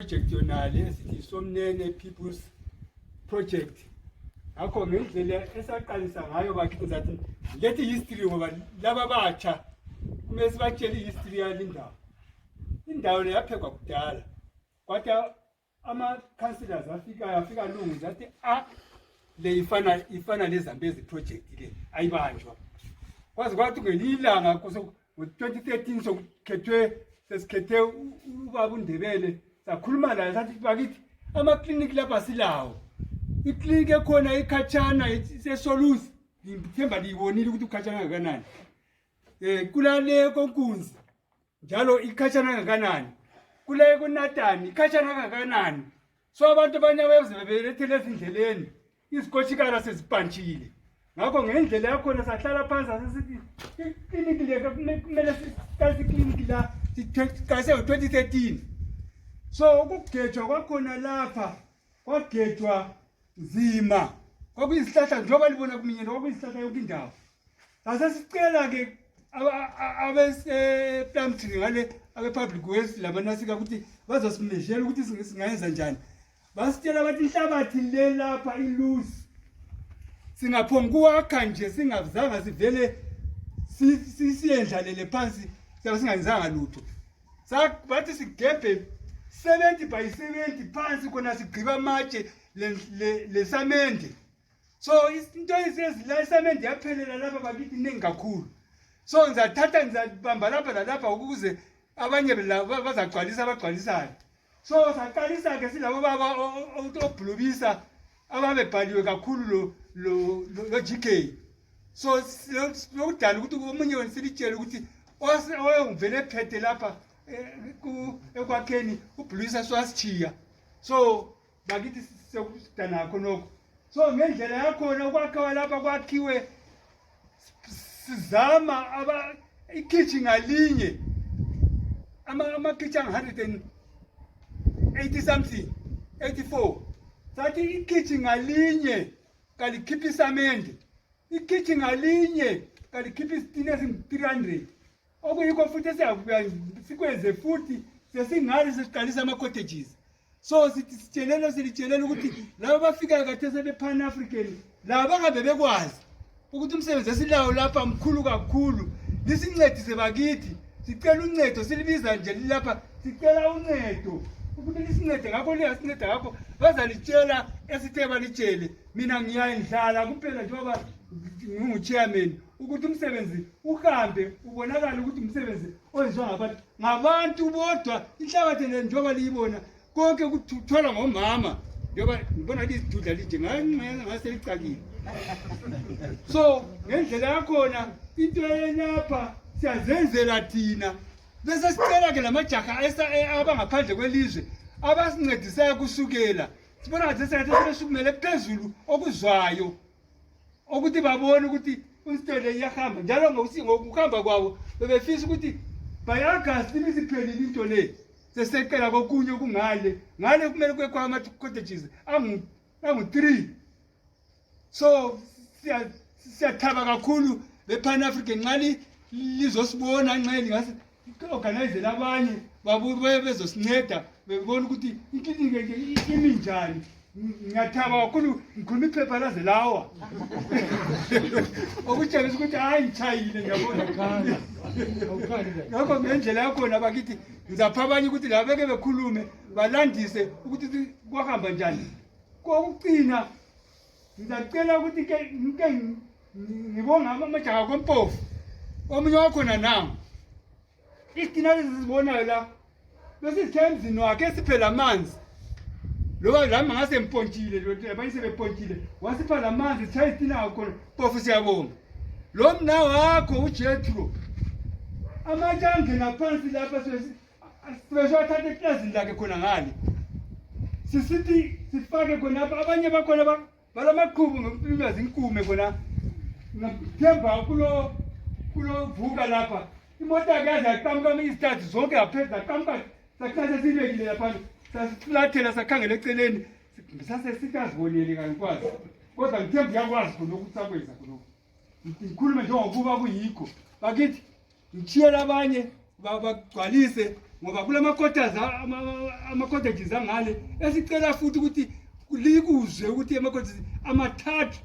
project yonale esithi Somnene People's Project. Akho ngendlela esaqalisa ngayo bakithi zathi lethi history ngoba laba batsha kumele sibatshele history yalindawo. Indawo le yaphekwa kudala. Kwathi ama councillors afika lungu zathi le ifana leZambezi project le ayibanjwa. Kwazi kwathi ngelilanga ngo-2013 sokukhethwe sesikhethe ubaba uNdebele sakhuluma naye sathi bakithi ama-clinic lapha silawo. I-clinic ekhona ikhatshana isesolusi ngithemba liyibonile ukuthi ukhatshana kangakanani. Kulale konkunzi njalo ikhatshana kangakanani. Kule kuNatani ikhatshana kangakanani. So abantu abanye bebelethele ezindleleni izikoshikala sezipantshile. Ngakho ngendlela yakhona sahlala phansi sasithi ikliniki le kumele siqalise ikliniki la siqalise ngo-2013. So ukugejwa kwakhona lapha kwagejwa nzima. Kwakuyisihlahla njengoba libona kuminyene kwakuyisihlahla yonke indawo. Sasesicela-ke abese-Plumtree ngale abe-public waste labanasika ukuthi bazosimeshela ukuthi singayenza njani. Basitshela bathi inhlabathi le lapha ilusi. Singaphonga uwakha nje singazange sivele siyendlalele phansi siyabe singayenzanga lutho. Bathi sigebhe 70 by 70 phansi khona sigqiba amatshe lesamende. So into isezila isamende yaphelela lapha bakithi iningi kakhulu. So ngizathatha ngizabamba lapha nalapha ukuze abanye bazagcwalisa abagcwalisayo. So saqalisa ke silabo baba obhlubisa ababebhaliwe kakhulu lo GK. So lokudala ukuthi omunye wensibitshela ukuthi oyengivele phethe lapha ekwakheni ubhlubisa swasithiya. So bakithi sekudana khonoko. So ngendlela yakhona ukwakhiwa lapha kwakhiwe sizama ikitchen ngalinye ama-kitchen 180 something 84. Sathi ikitchen ngalinye kalikhipha isamende. Ikitchen ngalinye kalikhipha isitina esi-300. Okuyikho futhi esiyabuya sikwenze futhi sesingali sesiqalisa ama-cottages. So silitshelela ukuthi laba bafika kade sebe-Pan African laba bangabe bekwazi ukuthi umsebenzi esilawo lapha mkhulu kakhulu. Lisincedise bakithi. Sicela uncedo silibiza nje lapha sicela uncedo ukuthi lisincede ngakho liyasinceda ngakho bazalitshela esithe balitshele. Mina ngiyayindlala kuphela njengoba ngingu-chairman ukuthi umsebenzi uhambe ubonakala ukuthi umsebenzi oyenziwa ngabantu bodwa. Inhlabathi le njengoba liyibona konke kuthola ngomama njengoba ngibona lizidudla linje ngaselicakile. So ngendlela yakhona into yenapha siyazenzela thina bese sicela ke lamajaha abangaphandle kwelizwe abasincedisayo kusukela sibona ngathi sesisukumele phezulu okuzwayo ukuthi babone ukuthi usitele iyahamba njalo ngokuhamba kwawo bebefisa ukuthi by August ibisiphelile into le sesekela kokunye okungale kumele kwekho ama-cottages angu-3. So siyathaba kakhulu be-Pan African nxa lizosibona nxeli ngase organize labanye babuye bezosinceda bebona ukuthi inkliniki imi njani. Ngiyathaba kakhulu ngikhuluma iphepha laze lawa okutshengisa ukuthi hayi ngitshayile ngiyabona khanda. Ngakho ngendlela yakhona bakithi ngizapha abanye ukuthi laba beke bekhulume balandise ukuthi kwahamba njani. Kokucina ngizacela ukuthi ngibonga amajaha kompofu omunye wakhona nangu isitina lezi zibonayo la besizithe emzini wakhe esiphela amanzi loba lami ngasempontshile abanye sebempontshile wasipha la manzi sithaye isitina ngakhona mpofu siyabonga. Lo mna wakho uJethro amatshe angena phansi lapha sibeshathatha eplazini lakhe khona ngale sisithi sifake khonapha abanye bakhona balamaqhubu ngempilwazi inkume khona ngithemba kulo vuka lapha imoto yakhe yaze yaqamuka izithathi zonke yapheza yaqamuka sakuthatha sibekile lapha sasilathela sakhangela eceleni sasesithi azibonele kanikwazi kodwa ngithemba uyakwazi khona ukuthi sakwenza khonokho. Ngikhulume njengokuba kuyikho bakithi ngithiyela abanye bagcwalise ngoba ama-cottages angale esicela futhi ukuthi likuzwe ukuthi ama-cottages amathathu